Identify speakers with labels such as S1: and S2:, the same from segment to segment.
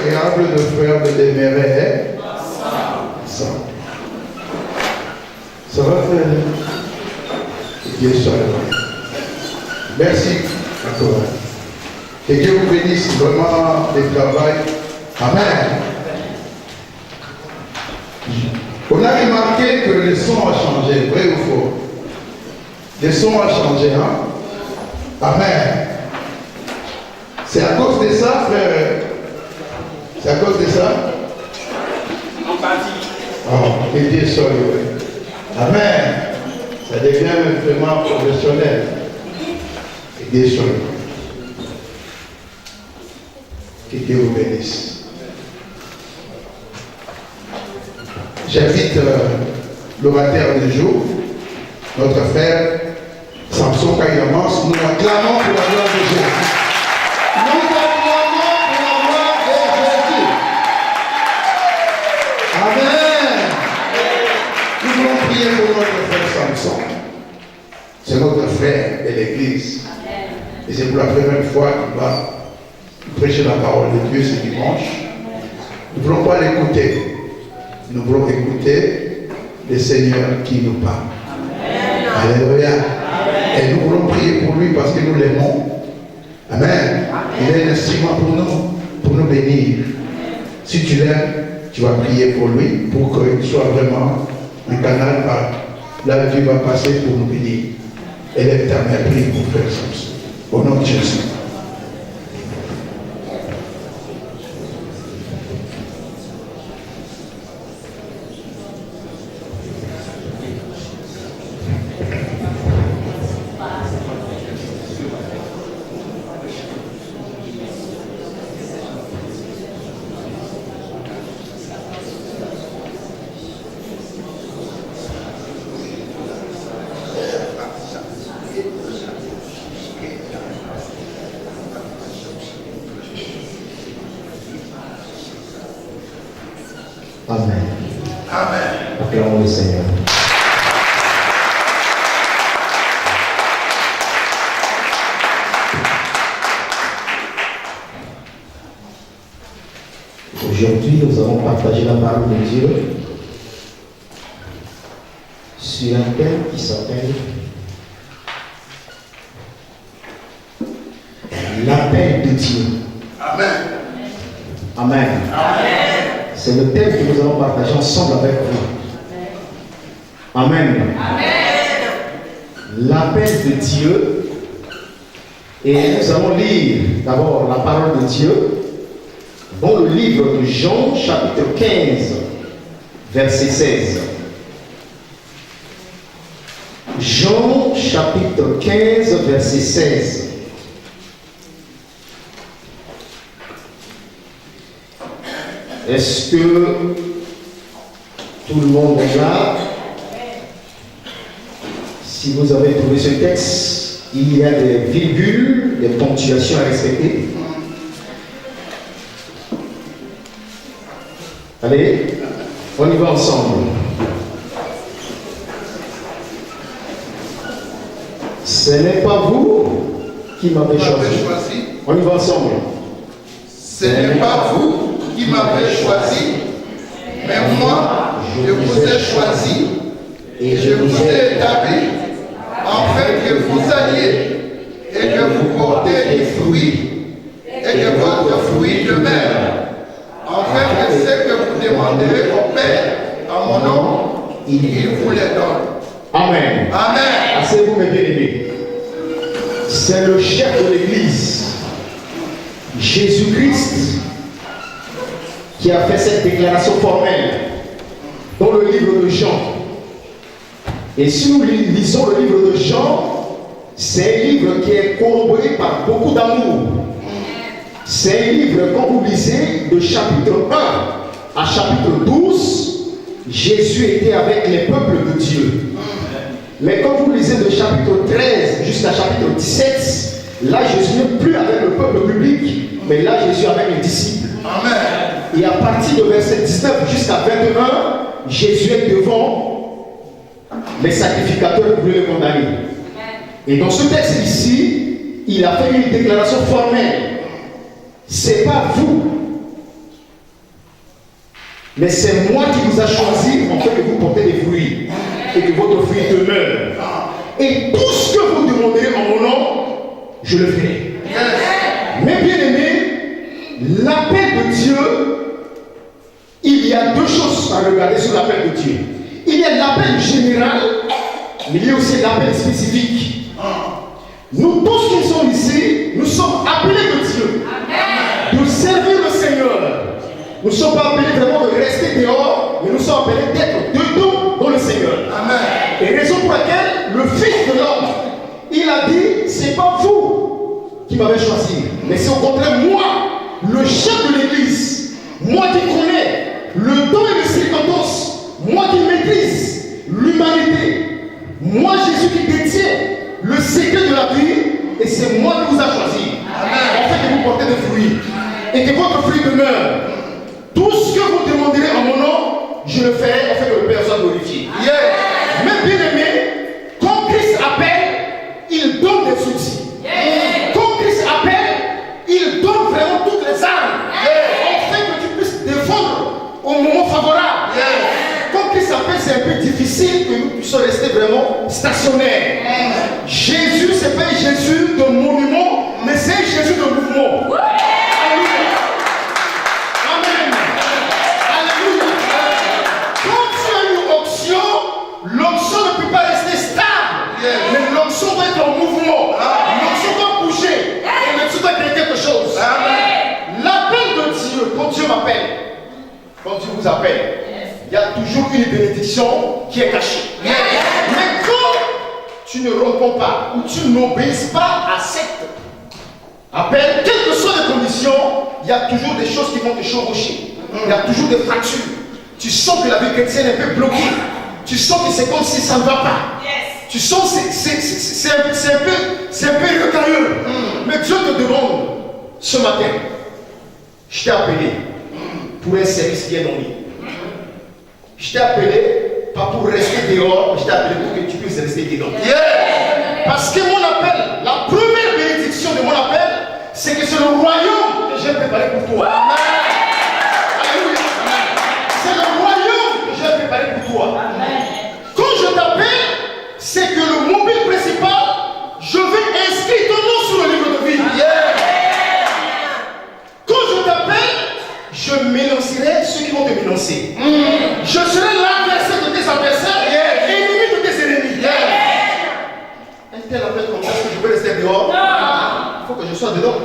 S1: agréable de frères de demeurer ensemble. Ça va faire Dieu soit là. Merci à toi. Que Dieu vous bénisse vraiment le travail. Amen. On a remarqué que le son a changé, vrai ou faux? Le son a changé, hein? Amen. C'est à cause de ça, frère. C'est à cause de ça?
S2: En partie.
S1: Oh, que Dieu soit loué. Amen. Ça devient vraiment professionnel. Que Dieu soit loué. Que Dieu vous bénisse. J'invite l'orateur du jour, notre frère Samson Kayamans. Nous acclamons pour la gloire de Jésus. Nous acclamons pour la gloire de Jésus. Amen. Nous voulons prier pour notre frère Samson. C'est notre frère de l'église. Et c'est pour la première fois qu'il va prêcher la parole de Dieu ce dimanche. Nous ne voulons pas l'écouter. Nous voulons écouter le Seigneur qui nous parle. Alléluia. Et nous voulons prier pour lui parce que nous l'aimons. Amen. Il est un instrument pour nous bénir. Si tu l'aimes, tu vas prier pour lui pour qu'il soit vraiment un canal par là où Dieu va passer pour nous bénir. Élève ta main, prie pour frère Samson. Au nom de Jésus.
S3: Amen.
S1: Amen.
S3: Acclamons le Seigneur. Aujourd'hui, nous allons partager la parole de Dieu sur un thème qui s'appelle l'appel de Dieu.
S1: Amen.
S3: Amen.
S1: Amen.
S3: C'est le thème que nous allons partager ensemble avec vous. Amen. L'appel de Dieu. Et nous allons lire d'abord la parole de Dieu dans le livre de Jean, chapitre 15, verset 16. Jean, chapitre 15, verset 16. Est-ce que tout le monde est là? Si vous avez trouvé ce texte, il y a des virgules, des ponctuations à respecter. Allez, on y va ensemble. Ce n'est pas vous qui m'avez choisi. On y va ensemble.
S1: Ce n'est pas vous qui m'avez choisi, mais moi, je vous ai choisi et je vous ai établi afin que vous alliez et que vous portez du fruit et que votre fruit demeure, afin que ce que vous demanderez au Père à mon nom, il vous les donne.
S3: Amen.
S1: Amen.
S3: Assez-vous mes bien-aimés. C'est le chef de l'Église, Jésus-Christ, qui a fait cette déclaration formelle dans le livre de Jean. Et si nous lisons le livre de Jean, c'est un livre qui est corroboré par beaucoup d'amour. C'est un livre, quand vous lisez, de chapitre 1 à chapitre 12, Jésus était avec les peuples de Dieu. Mais quand vous lisez de chapitre 13 jusqu'à chapitre 17, là Jésus n'est plus avec le peuple public, mais là Jésus est avec les disciples.
S1: Amen.
S3: Et à partir de verset 19 jusqu'à 21, Jésus est devant les sacrificateurs qui voulaient le condamner. Et dans ce texte ici, il a fait une déclaration formelle. C'est pas vous Mais c'est moi qui vous a choisi en fait que vous portez des fruits et que votre fruit demeure. Et tout ce que vous demanderez en mon nom, je le ferai. Mais bien aimés, l'appel de Dieu, il y a deux choses à regarder sur l'appel de Dieu. Il y a l'appel général, mais il y a aussi l'appel spécifique. Nous tous qui sommes ici, nous sommes appelés de Dieu. De servir le Seigneur. Nous ne sommes pas appelés vraiment de rester dehors, mais nous sommes appelés d'être dedans dans le Seigneur. Amen. Et raison pour laquelle le Fils de l'homme, il a dit, c'est pas vous qui m'avez choisi, mais c'est au contraire moi, le chef de l'église, moi qui connais le don et le circonstance, moi qui maîtrise l'humanité, moi Jésus qui détient le secret de la vie, et c'est moi qui vous a choisi. Amen. En fait que vous portez des fruits et que votre fruit demeure. Tout ce que vous demanderez en mon nom, je le ferai afin que le Père soit glorifié. Yeah. Mais bien aimé, quand Christ appelle, il donne des outils. Yeah. Quand Christ appelle, il donne vraiment toutes les armes. Yeah. Afin que tu puisses défendre au moment favorable. Yeah. Quand Christ appelle, c'est un peu difficile que nous puissions rester vraiment stationnaires. Yeah. Jésus, ce n'est pas Jésus de monument, mais c'est Jésus de mouvement. Yeah. L'onction ne peut pas rester stable, mais l'onction doit être en mouvement. L'onction doit bouger. Et l'onction doit créer quelque chose. L'appel de Dieu, quand Dieu m'appelle, quand Dieu vous appelle, il y a toujours une bénédiction qui est cachée. Mais quand tu ne réponds pas ou tu n'obéis pas à cet appel, quelles que soient les conditions, il y a toujours des choses qui vont te chevaucher. Il y a toujours des fractures. Tu sens que la vie chrétienne est un peu bloquée. Tu sens que c'est comme si ça ne va pas. Yes. Tu sens que c'est un peu recailleux. Mais Dieu te demande ce matin, je t'ai appelé pour un service bien nommé. Je t'ai appelé pas pour rester dehors, je t'ai appelé pour que tu puisses rester dedans. Yeah. Parce que mon appel, la première bénédiction de mon appel, c'est que c'est le royaume que j'ai préparé pour toi. Alléluia. C'est le royaume que j'ai préparé pour toi. Quand je t'appelle, c'est que le mobile principal, je vais inscrire ton nom sur le livre de vie. Yeah. Quand je t'appelle, je m'énoncerai ceux qui vont te m'énoncer. Je serai l'adversaire de tes adversaires et l'ennemi de tes ennemis. Un tel appel comme ça, est-ce que je peux rester dehors? Il faut que je sois dedans.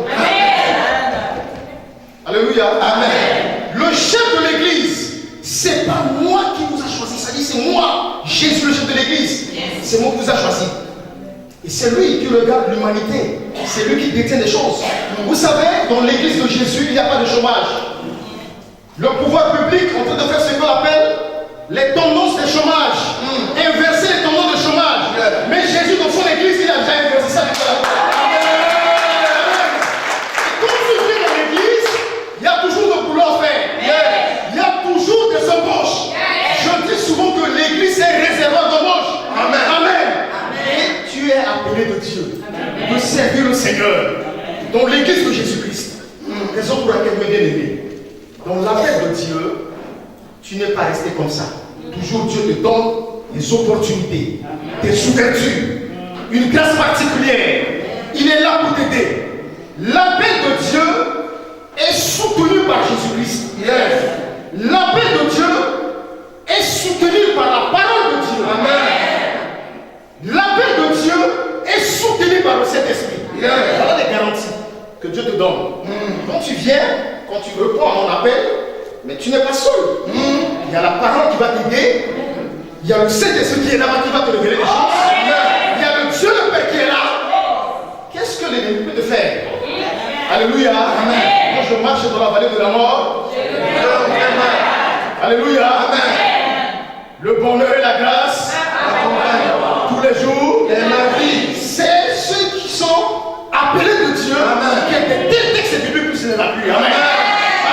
S3: Alléluia. Amen. Le chef de l'église, c'est pas moi qui vous a choisi, ça dit c'est moi, Jésus le chef de l'église. C'est moi qui vous a choisi. Et c'est lui qui regarde l'humanité. C'est lui qui détient les choses. Vous savez, dans l'église de Jésus, il n'y a pas de chômage. Le pouvoir public est en train de faire ce qu'on appelle les tendances de chômage. Inverser les tendances de chômage. Mais Jésus, dans son église, il a déjà inversé ça. Quand tu viens dans l'église, il y a toujours le boulot à faire. Il y a toujours des embauches. Je dis souvent que l'église est réservoir d'embauche. Amen. Amen. Et tu es appelé de Dieu de servir le Seigneur dans l'église de Jésus-Christ. Raison pour laquelle vous bien aimé. Dans l'appel de Dieu, tu n'es pas resté comme ça. Toujours Dieu te donne des opportunités, des ouvertures, une grâce particulière. Il est là pour t'aider. L'appel de Dieu est soutenu par Jésus-Christ. Yes. L'appel de Dieu est soutenu par la parole de Dieu. Amen. L'appel de Dieu est soutenu par le Saint-Esprit. Yes. Voilà les garanties que Dieu te donne. Quand tu viens, quand tu réponds à mon appel, mais tu n'es pas seul. Il y a la parole qui va t'aider. Il y a le Saint-Esprit qui est là-bas qui va te révéler les choses. Il y a le Dieu le Père qui est là. Qu'est-ce que l'ennemi peut te faire? Alléluia. Amen. Moi je marche dans la vallée de la mort. Alléluia. Amen. Le bonheur et la grâce tous les jours de ma vie. C'est ceux qui sont appelés de Dieu. Amen. Qui ont des textes bibliques plus de la pluie. Amen.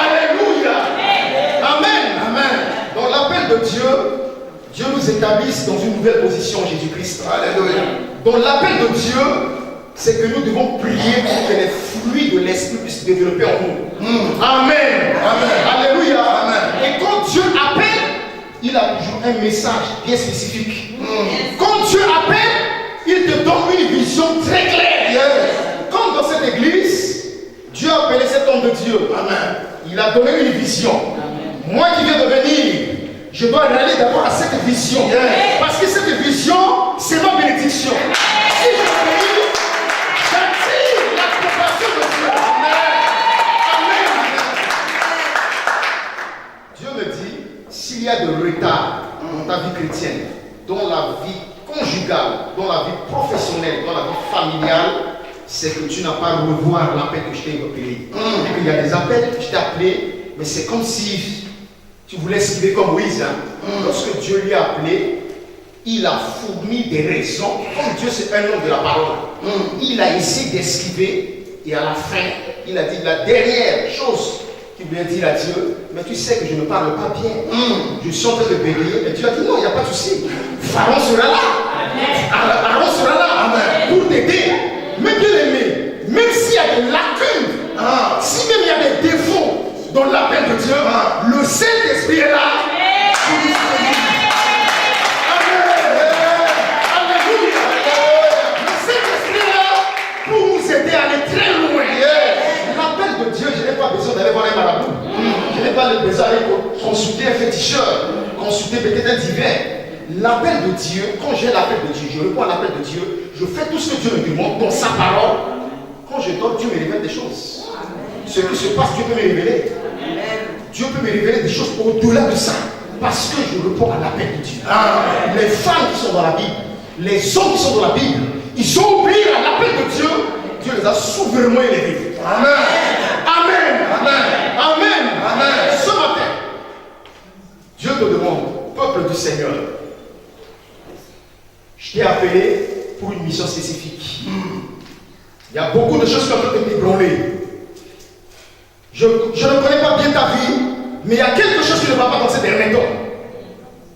S3: Alléluia. Amen. Amen. Dans l'appel de Dieu, Dieu nous établisse dans une nouvelle position en Jésus-Christ. Alléluia. Dans l'appel de Dieu, c'est que nous devons prier pour que les fruits de l'Esprit puissent se développer en nous. Amen. Amen. Alléluia. Amen. Et quand Dieu message bien spécifique. Quand Dieu appelle, il te donne une vision très claire. Comme dans cette église, Dieu a appelé cet homme de Dieu. Amen. Il a donné une vision. Amen. Moi qui viens de venir, je dois aller d'abord à cette vision. Parce que cette vision, c'est ma bénédiction. Si je prie, j'attire l'approbation de Dieu. Amen. Dieu me dit, s'il y a de retard dans ta vie chrétienne, dans la vie conjugale, dans la vie professionnelle, dans la vie familiale, c'est que tu n'as pas revoir l'appel que je t'ai appelé. Il y a des appels que je t'ai appelés, mais c'est comme si tu voulais esquiver comme Moïse. Lorsque Dieu lui a appelé, il a fourni des raisons. Comme Dieu c'est un homme de la parole, il a essayé d'esquiver et à la fin, il a dit la dernière chose qu'il voulait dire à Dieu, mais tu sais que je ne parle pas bien. Je suis en train de bégayer. Et Dieu a dit non, il n'y a pas de souci. Pharaon sera là. Aaron sera là pour t'aider. Mais bien aimé, même s'il y a des lacunes, si même il y a des défauts dans l'appel de Dieu, le Saint-Esprit est là. Alléluia. Le Saint-Esprit est là pour nous aider à aller très loin. L'appel de Dieu, je n'ai pas besoin d'aller voir un marabout. Je n'ai pas besoin d'aller consulter un féticheur, consulter peut-être un divin. L'appel de Dieu, quand j'ai l'appel de Dieu, je réponds à l'appel de Dieu, je fais tout ce que Dieu me demande dans sa parole. Quand je donne, Dieu me révèle des choses. Ce qui se passe, Dieu peut me révéler. Dieu peut me révéler des choses au-delà de ça. Parce que je réponds à l'appel de Dieu. Les femmes qui sont dans la Bible, les hommes qui sont dans la Bible, ils ont oublié à l'appel de Dieu. Dieu les a souverainement élevés. Amen. Amen. Amen. Amen. Amen. Ce matin, Dieu te demande, peuple du Seigneur, je t'ai appelé pour une mission spécifique. Il y a beaucoup de choses qui ont été ébranlées. Je ne connais pas bien ta vie, mais il y a quelque chose qui ne va pas dans ces derniers temps.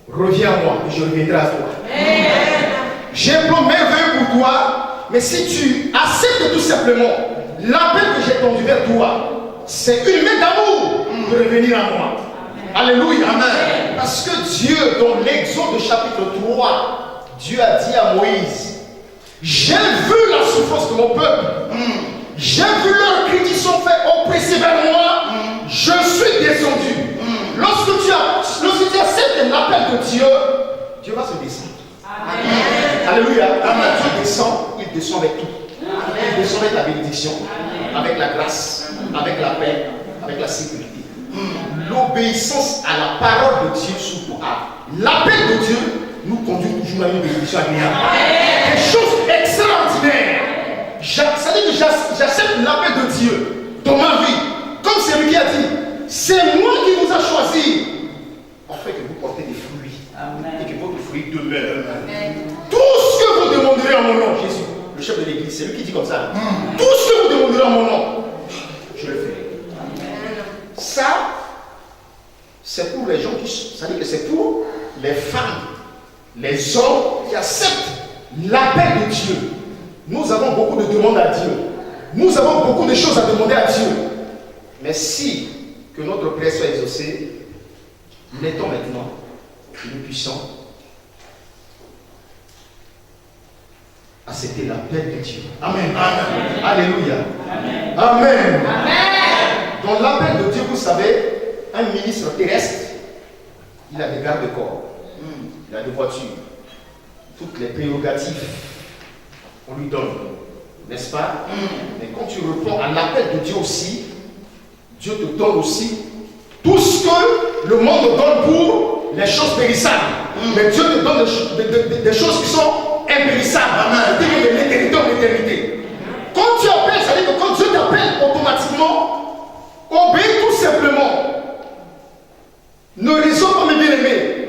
S3: Reviens à moi et je reviendrai à toi. J'ai un plan merveilleux pour toi, mais si tu acceptes tout simplement l'appel que j'ai tendu vers toi, c'est une main d'amour de revenir à moi. Alléluia. Amen. Parce que Dieu, dans l'Exode chapitre 3, Dieu a dit à Moïse, j'ai vu la souffrance de mon peuple. J'ai vu leurs cris qui sont faits oppressés vers moi. Je suis descendu. Lorsque tu acceptes l'appel de Dieu, Dieu va se descendre. Amen. Alléluia. Amen. Dieu descend, il descend avec tout. Amen. Il descend avec la bénédiction, avec la grâce, avec la paix, avec la sécurité. L'obéissance à la parole de Dieu, surtout à l'appel de Dieu, nous conduit toujours à une bénédiction agréable. Des choses extraordinaires. C'est-à-dire que j'accepte l'appel de Dieu dans ma vie. Comme c'est lui qui a dit, c'est moi qui vous a choisi. En fait, que vous portez des fruits. Amen. Et que votre fruit demeure. Amen. Tout ce que vous demanderez en mon nom, Jésus, le chef de l'église, c'est lui qui dit comme ça. Tout ce que vous demanderez en mon nom, je le fais. Amen. Ça, c'est pour les gens qui. Ça veut dire que c'est pour les femmes, les hommes qui acceptent l'appel de Dieu. Nous avons beaucoup de demandes à Dieu. Nous avons beaucoup de choses à demander à Dieu. Mais si que notre prière soit exaucée, mettons maintenant que nous puissions accepter l'appel de Dieu. Amen. Amen. Alléluia. Amen. Amen. Amen. Dans l'appel de Dieu, vous savez, un ministre terrestre, il a des garde-corps, il a des voitures, toutes les prérogatives. On lui donne, n'est-ce pas? Mais quand tu réponds à l'appel de Dieu aussi, Dieu te donne aussi tout ce que le monde donne pour les choses périssables. Mais Dieu te donne des choses qui sont impérissables. De l'éternité en éternité. Quand tu appelles, ça veut dire que quand Dieu t'appelle automatiquement, obéis tout simplement. Ne raisonne pas, mes bien-aimés.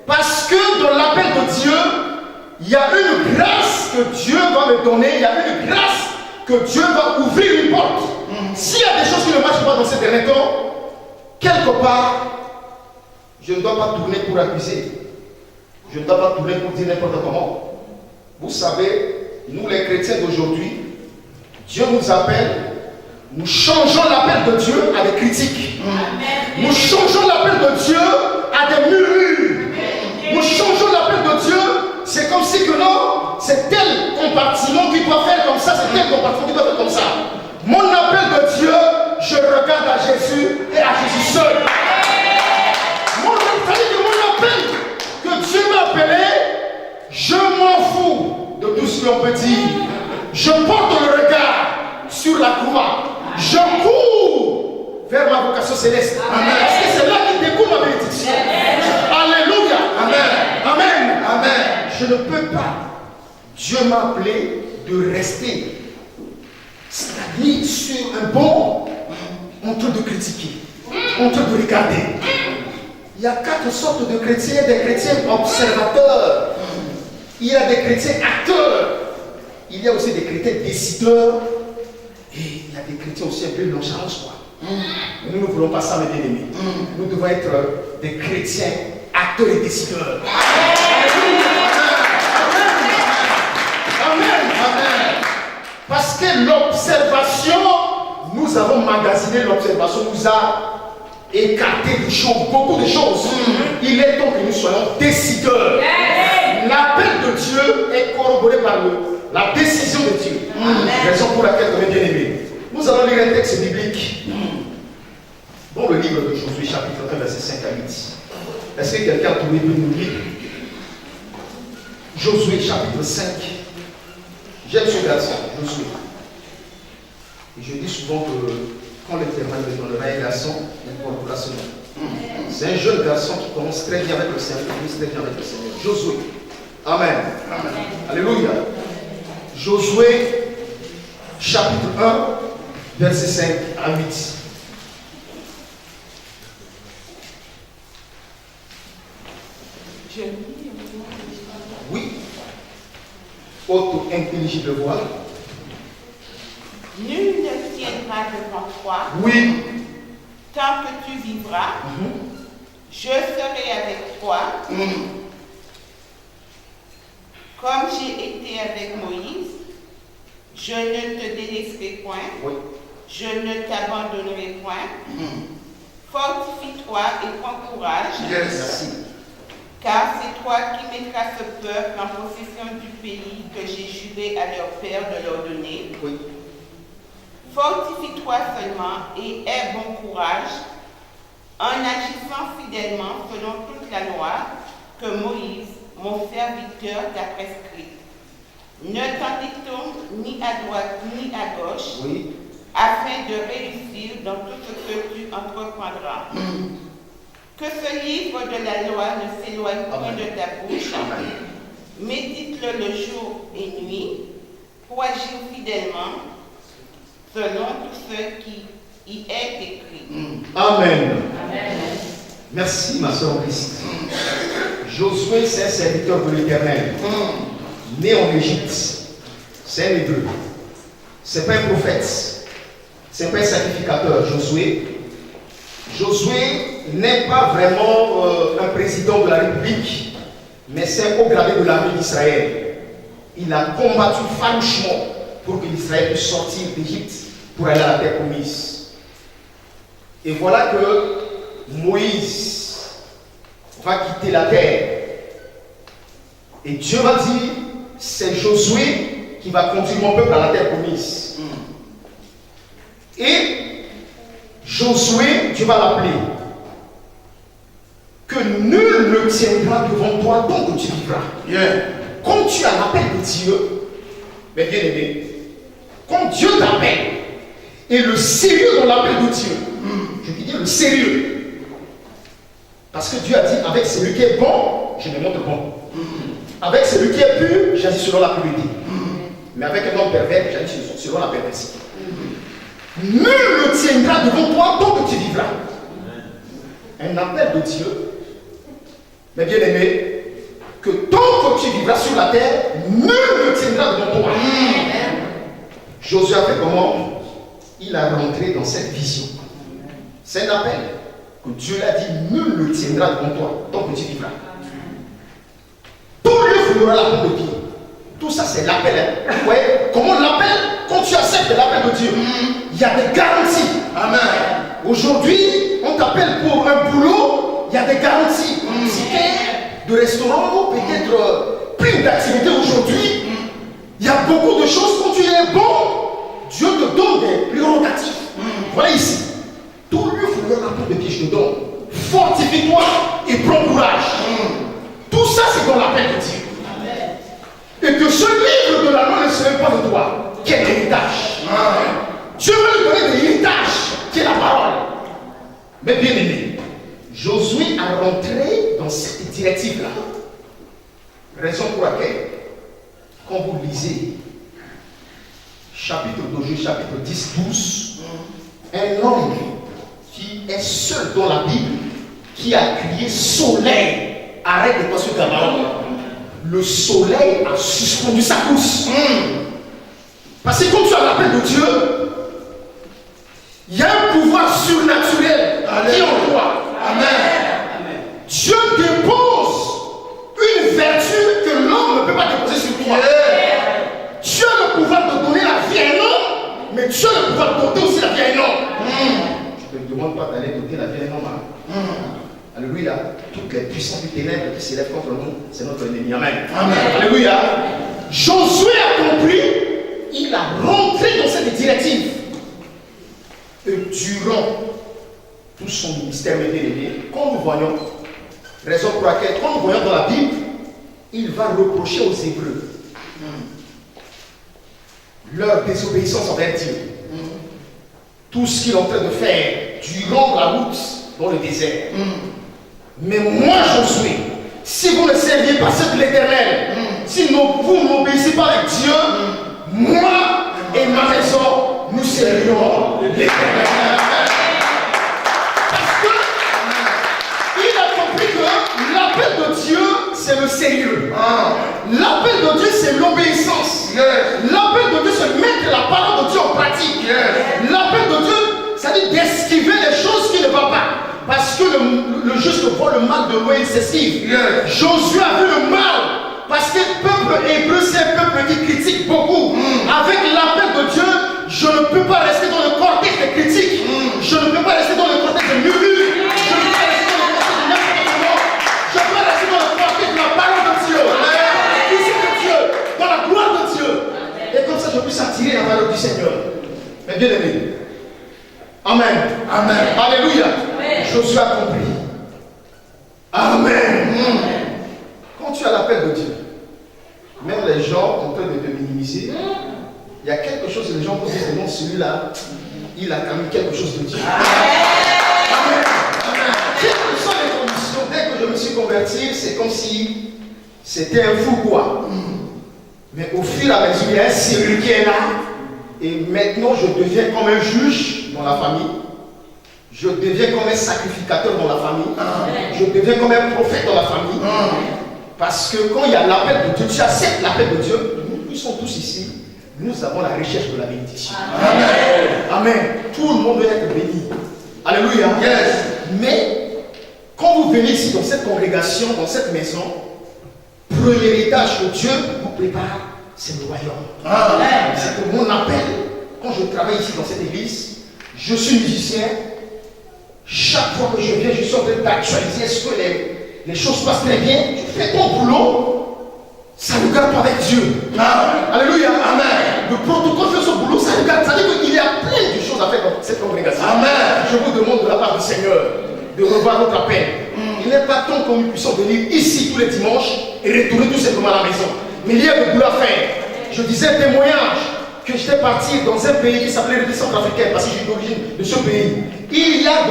S3: Parce que dans l'appel de Dieu, il y a une grâce que Dieu va me donner, il y a une grâce que Dieu va ouvrir une porte. S'il y a des choses qui ne marchent pas dans ces derniers temps, quelque part, je ne dois pas tourner pour accuser. Je ne dois pas tourner pour dire n'importe comment. Vous savez, nous les chrétiens d'aujourd'hui, Dieu nous appelle, nous changeons l'appel de Dieu à des critiques. Nous changeons l'appel de Dieu à des murmures. Nous comme ça, c'est tel comportement qui doit être comme ça. Mon appel de Dieu, je regarde à Jésus et à Jésus seul. Mon appel que Dieu m'a appelé, je m'en fous de tout ce qu'on peut dire. Je porte le regard sur la croix. Je cours vers ma vocation céleste. Amen. Parce que c'est là qu'il découle ma bénédiction. Alléluia. Amen. Amen. Amen. Je ne peux pas. Dieu m'a appelé de rester c'est-à-dire sur un banc en train de critiquer, en train de regarder. Il y a 4 sortes de chrétiens, des chrétiens observateurs, il y a des chrétiens acteurs, il y a aussi des chrétiens décideurs, et il y a des chrétiens aussi un peu nonchalants, quoi. Nous ne voulons pas ça, mes bien-aimés. Nous devons être des chrétiens acteurs et décideurs. Amen. Amen. Parce que l'observation, nous avons magasiné l'observation, nous a écarté des choses, beaucoup de choses. Il est temps que nous soyons décideurs. L'appel de Dieu est corroboré par la décision de Dieu. Raison pour laquelle, mes bien-aimés, nous allons lire un texte biblique dans le livre de Josué, chapitre 1, verset 5 à 8. Est-ce que quelqu'un a trouvé de nous lire Josué, chapitre 5. J'aime ce garçon, Josué. Et je dis souvent que quand l'Éternel me donnera un garçon, il portera ce nom. C'est un jeune garçon qui commence très bien avec le Seigneur, qui commence très bien avec le Seigneur. Josué. Amen. Amen. Alléluia. Josué, chapitre 1, verset 5 à 8. Oui. Auto-intelligible voix.
S4: Nul ne tiendra devant toi.
S3: Oui.
S4: Tant que tu vivras, je serai avec toi. Comme j'ai été avec Moïse, je ne te délaisserai point.
S3: Oui.
S4: Je ne t'abandonnerai point. Fortifie-toi et prends courage.
S3: Yes. Merci.
S4: Car c'est toi qui mettras ce peuple en possession du pays que j'ai juré à leur père de leur donner.
S3: Oui.
S4: Fortifie-toi seulement et aie bon courage en agissant fidèlement selon toute la loi que Moïse, mon serviteur, t'a prescrite. Ne t'en détourne ni à droite ni à gauche,
S3: Oui.
S4: afin de réussir dans tout ce que tu entreprendras. Que ce livre de la loi ne s'éloigne point de ta bouche. Médite-le le jour et nuit pour agir fidèlement selon tout ce qui y est écrit.
S3: Amen. Amen. Merci, ma soeur Christ. Josué, c'est un serviteur de l'Éternel, né en Égypte. C'est un hébreu. C'est pas un prophète. C'est pas un sacrificateur. Josué n'est pas vraiment un président de la République, mais c'est un haut gradé de l'armée d'Israël. Il a combattu farouchement pour que l'Israël puisse sortir d'Égypte pour aller à la terre promise. Et voilà que Moïse va quitter la terre. Et Dieu va dire, c'est Josué qui va conduire mon peuple à la terre promise. Et Josué, Dieu va l'appeler. Que nul ne tiendra devant toi tant que tu vivras. Quand tu as l'appel de Dieu, mes bien-aimés, quand Dieu t'appelle, et le sérieux dans l'appel de Dieu, je veux dire le sérieux. Parce que Dieu a dit, avec celui qui est bon, je me montre bon. Avec celui qui est pur, j'agis selon la pureté. Mais avec un homme pervers, j'agis selon la perversité. Nul ne tiendra devant toi tant que tu vivras. Un appel de Dieu, mes bien-aimés, que tant que tu vivras sur la terre, nul ne tiendra devant toi. Josué a fait comment? Il a rentré dans cette vision. C'est un appel que Dieu l'a dit, nul ne tiendra devant toi tant que tu vivras. Tout lieu foulera la porte de pied. Tout ça, c'est l'appel. Hein. Vous voyez comment on l'appelle? Quand tu acceptes l'appel de Dieu, il y a des garanties. Amen. Aujourd'hui, on t'appelle pour un boulot, il y a des garanties. Si tu es de restaurant ou peut-être prime d'activité aujourd'hui, Il y a beaucoup de choses, quand tu es bon, Dieu te donne des prérogatives. Voilà ici. Tout lui faut la peau de pied, je te donne. Fortifie-toi et prends courage. Tout ça, c'est dans l'appel de Dieu. Et que ce livre de la loi ne serait pas de toi. Quel héritage. Dieu veut lui donner de l'héritage, qui est la parole. Mais bien aimé, Josué a rentré dans cette directive-là. Raison pour laquelle, quand vous lisez chapitre de Josué, chapitre 10, 12, un homme qui est seul dans la Bible, qui a crié soleil, arrête de passer ta parole. Le soleil a suspendu sa course. Parce que quand tu as l'appel de Dieu, il y a un pouvoir surnaturel qui est en toi. Amen. Dieu dépose une vertu que l'homme ne peut pas déposer sur toi. Dieu a le pouvoir de donner la vie à un homme, mais Dieu a le pouvoir de donner aussi la vie à un homme. Je ne te demande pas d'aller donner la vie à un homme. Alléluia. Toutes les puissances du ténèbre qui s'élèvent contre nous, c'est notre ennemi. Amen. Amen. Alléluia. Josué a compris, il a rentré dans cette directive. Et durant tout son ministère élevé, quand nous voyons, raison pour laquelle, quand nous voyons dans la Bible, il va reprocher aux Hébreux leur désobéissance envers Dieu. Tout ce qu'il est en train de faire durant la route dans le désert. Mais moi, Josué, si vous ne serviez pas ceux de l'Éternel, si vous n'obéissez pas avec Dieu, moi et ma maison, nous servions l'Éternel. Parce qu'il a compris que l'appel de Dieu, c'est le sérieux. L'appel de Dieu, c'est l'obéissance. L'appel de Dieu, c'est mettre la parole de Dieu en pratique. L'appel de Dieu, c'est-à-dire d'esquiver les choses qui ne vont pas. Parce que le juste voit le mal de loin, il s'esquive. Josué a vu le mal. Parce que le peuple hébreu, c'est un peuple qui critique beaucoup. Avec l'appel de Dieu, je ne peux pas rester dans le cortège des critiques. Je ne peux pas rester dans le cortège des murmures. Je ne peux pas rester dans le cortège de n'importe comment. Je peux rester dans le cortège de la parole de Dieu. Ici de Dieu, dans la gloire de Dieu. Et comme ça, je puisse attirer la valeur du Seigneur. Mais bien aimé. Amen. Amen. Alléluia. Josué a compris. Amen. Quand tu as l'appel de Dieu, même les gens en train de te minimiser, il y a quelque chose que les gens vont dire, non, celui-là, il a quand même quelque chose de Dieu. Amen. Quelles sont les conditions? Dès que je me suis converti, c'est comme si c'était un fou quoi. Mais au fur et à mesure, il y a un sérieux qui est là. Et maintenant, je deviens comme un juge dans la famille. Je deviens comme un sacrificateur dans la famille. Je deviens comme un prophète dans la famille. Parce que quand il y a l'appel de Dieu, tu acceptes l'appel de Dieu. Nous sommes tous ici. Nous avons la recherche de la bénédiction. Amen. Amen. Tout le monde doit être béni. Alléluia. Yes. Mais quand vous venez ici dans cette congrégation, dans cette maison, premier héritage que Dieu vous prépare, c'est le royaume. C'est que mon appel, quand je travaille ici dans cette église, je suis musicien. Chaque fois que je viens, je suis en train d'actualiser. Est-ce que les choses passent très bien? Tu fais ton boulot, ça ne regarde pas avec Dieu. Alléluia. Amen. Le protocole fait son boulot, ça regarde. Ça veut dire qu'il y a plein de choses à faire dans cette congrégation. Amen. Je vous demande de la part du Seigneur de revoir notre appel. Il n'est pas temps que nous puissions venir ici tous les dimanches et retourner tout simplement à la maison. Mais il y a du boulot à faire. Je disais un témoignage que j'étais parti dans un pays qui s'appelait le Centrafricain, parce que je suis d'origine de ce pays. Il y a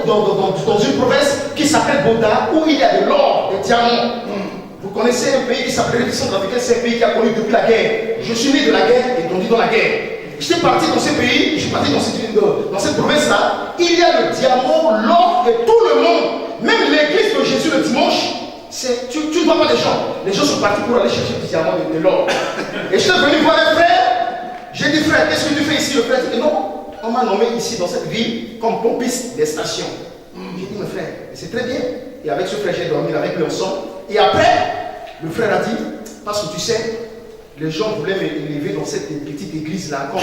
S3: dans une province qui s'appelle Boda, où il y a de l'or, des diamants. Vous connaissez un pays qui s'appelle le Centrafricain, c'est un pays qui a connu depuis la guerre. Je suis né de la guerre et grandi dans la guerre. J'étais parti dans ce pays, je suis parti dans cette province-là. Il y a le diamant, l'or et tout le monde. Même l'église de Jésus le dimanche, tu ne vois pas les gens. Les gens sont partis pour aller chercher du diamant et de l'or. Et je suis venu voir un frère. J'ai dit, frère, qu'est-ce que tu fais ici? Le frère dit, non, on m'a nommé ici dans cette ville comme pompiste des stations. J'ai dit, mon frère, c'est très bien. Et avec ce frère, j'ai dormi avec lui ensemble. Et après, le frère a dit, parce que tu sais, les gens voulaient m'élever dans cette petite église-là comme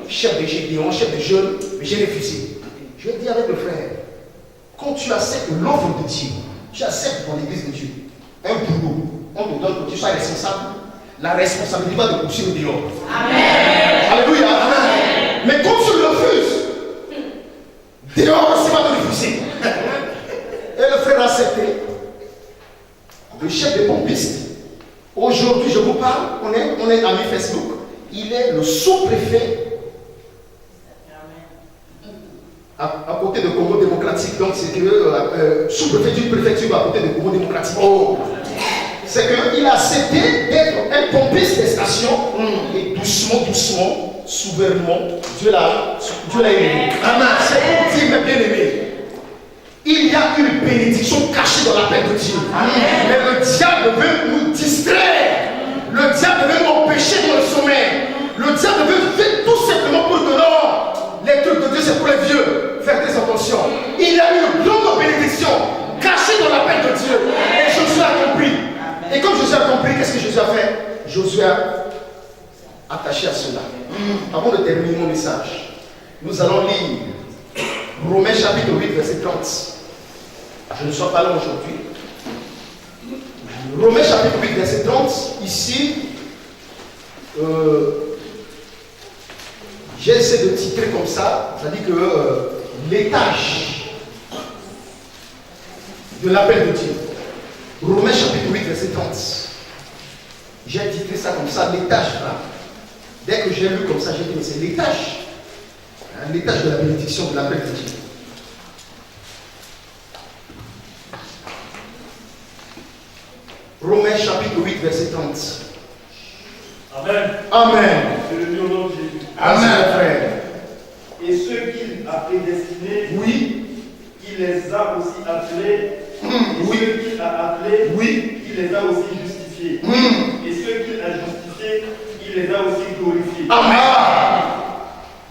S3: chef de Gédéon, chef de jeunes, mais j'ai refusé. Je lui ai dit avec le frère, quand tu acceptes l'offre de Dieu, tu acceptes dans l'église de Dieu un boulot, on te donne que tu sois responsable. la responsabilité va te pousser au dehors. Amen. Alléluia. Amen. Mais comme tu le refuses, dehors aussi va te refuser. Et le frère a accepté. Le chef des pompistes, aujourd'hui je vous parle, on est amis Facebook, il est le sous-préfet à côté de Congo démocratique, donc c'est que sous-préfet d'une préfecture à côté de Congo démocratique. Oh. C'est qu'il a accepté d'être un pompiste des stations et doucement, souverainement, Dieu l'a aimé. Amen. C'est pour dire, mes bien-aimés, il y a une bénédiction cachée dans l'appel de Dieu. Amen. Mais le diable veut nous distraire. Le diable veut nous empêcher dans le sommeil. Le diable veut faire tout simplement pour que non, les trucs de Dieu c'est pour les vieux. Faites des attention. Il y a une grande bénédiction cachée dans l'appel de Dieu. Et Josué a compris. Et comme Josué a compris, qu'est-ce que Josué a fait? Josué a attaché à cela. Avant de terminer mon message, nous allons lire Romains chapitre 8, verset 30. Je ne suis pas là aujourd'hui. Romains chapitre 8, verset 30. Ici, j'ai essayé de titrer comme ça. C'est-à-dire que l'étage de l'appel de Dieu. Romains chapitre 8, verset 30. J'ai titré ça comme ça, l'étage là. Dès que j'ai lu comme ça, j'ai dit, mais c'est l'étage. L'étage de la bénédiction de l'appel de Dieu. Romains chapitre 8, verset 30.
S2: Amen.
S3: Amen.
S2: C'est le nom de Jésus.
S3: Amen, frère.
S2: Et ceux qu'il a prédestinés,
S3: Oui.
S2: il les a aussi appelés. Et
S3: Oui.
S2: ceux qu'il a appelés,
S3: Oui.
S2: il les a aussi justifiés. Et ceux qu'il a justifiés, il les a aussi glorifiés.
S3: Amen.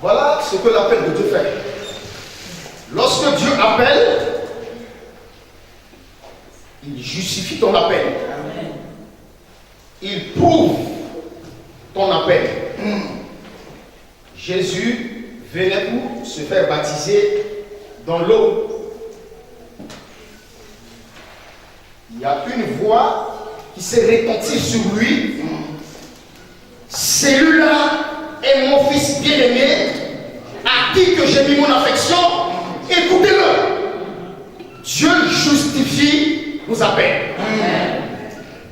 S3: Voilà ce que l'appel de Dieu fait. Lorsque Dieu appelle, il justifie ton appel. Amen. Il prouve ton appel. Jésus venait pour se faire baptiser dans l'eau. Il y a une voix qui s'est retentie sur lui. Celui-là est mon fils bien-aimé, à qui que j'ai mis mon affection. Écoutez-le. Dieu justifie nos appels.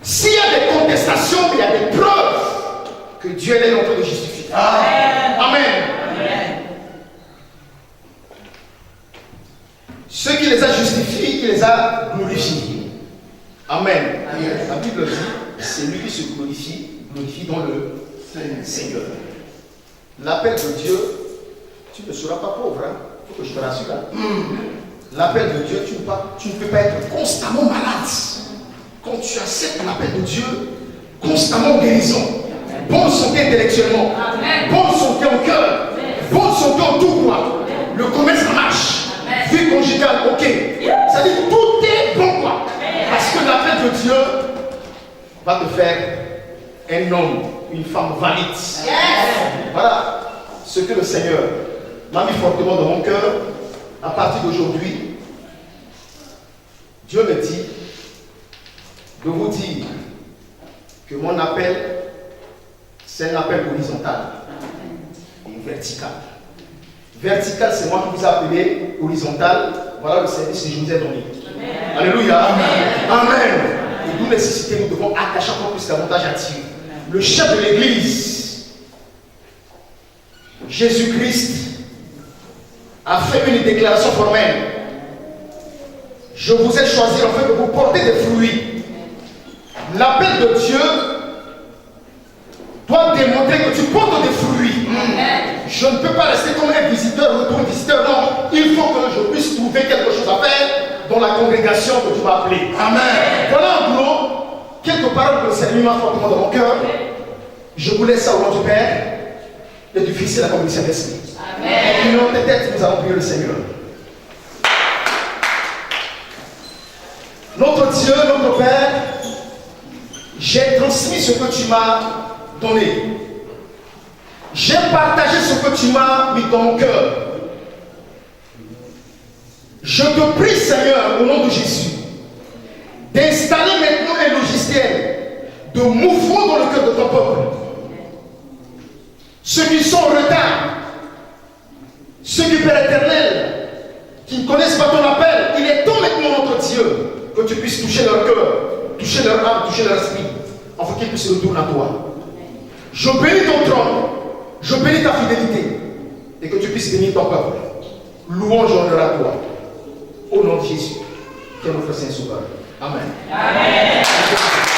S3: S'il y a des contestations, il y a des preuves que Dieu est en train de justifier. Amen. Amen. Ceux qui les a justifiés, il les a glorifiés. Amen. Amen. La Bible dit, c'est lui qui se glorifie dans le Seigneur. L'appel de Dieu, tu ne seras pas pauvre. Il faut que je te rassure. L'appel de Dieu, tu ne peux pas être constamment malade. Quand tu acceptes l'appel de Dieu, constamment guérison, bonne santé intellectuellement, bonne santé au cœur, bonne santé en tout quoi. Le commerce marche, vie conjugale, ok. C'est-à-dire tout est bon quoi. Parce que l'appel de Dieu va te faire un homme, une femme valide. Voilà ce que le Seigneur m'a mis fortement dans mon cœur. À partir d'aujourd'hui, Dieu me dit de vous dire que mon appel, c'est un appel horizontal et vertical. Vertical, c'est moi qui vous ai appelé. Horizontal, voilà le service que je vous ai donné. Amen. Alléluia. Amen. Amen. Et d'où nécessité, nous devons attacher encore plus davantage à Dieu. Le chef de l'église, Jésus-Christ, a fait une déclaration formelle. Je vous ai choisi en fait de vous porter des fruits. L'appel de Dieu doit démontrer que tu portes des fruits. Je ne peux pas rester comme un visiteur, retour visiteur. Non, il faut que je puisse trouver quelque chose à faire dans la congrégation que tu m'as appelée. Amen. Voilà un boulot, quelques paroles que le Seigneur m'a fortement dans mon cœur. Je vous laisse ça au nom du Père et du Fils et de la communication d'Esprit. Amen. Et dans tes têtes, nous allons prier le Seigneur. Notre Dieu, notre Père, j'ai transmis ce que tu m'as donné. J'ai partagé ce que tu m'as mis dans mon cœur. Je te prie, Seigneur, au nom de Jésus, d'installer maintenant un logiciel de mouvement dans le cœur de ton peuple. Ceux qui sont en retard, ceux qui, Père éternel, qui ne connaissent pas ton appel, il est temps maintenant, notre Dieu, que tu puisses toucher leur cœur, toucher leur âme, toucher leur esprit, afin qu'ils puissent retourner à toi. Je bénis ton trône, je bénis ta fidélité, et que tu puisses bénir ton peuple. Louange et honneur à toi. Au nom de Jésus, qui est notre Saint Sauveur. Amen. Amen.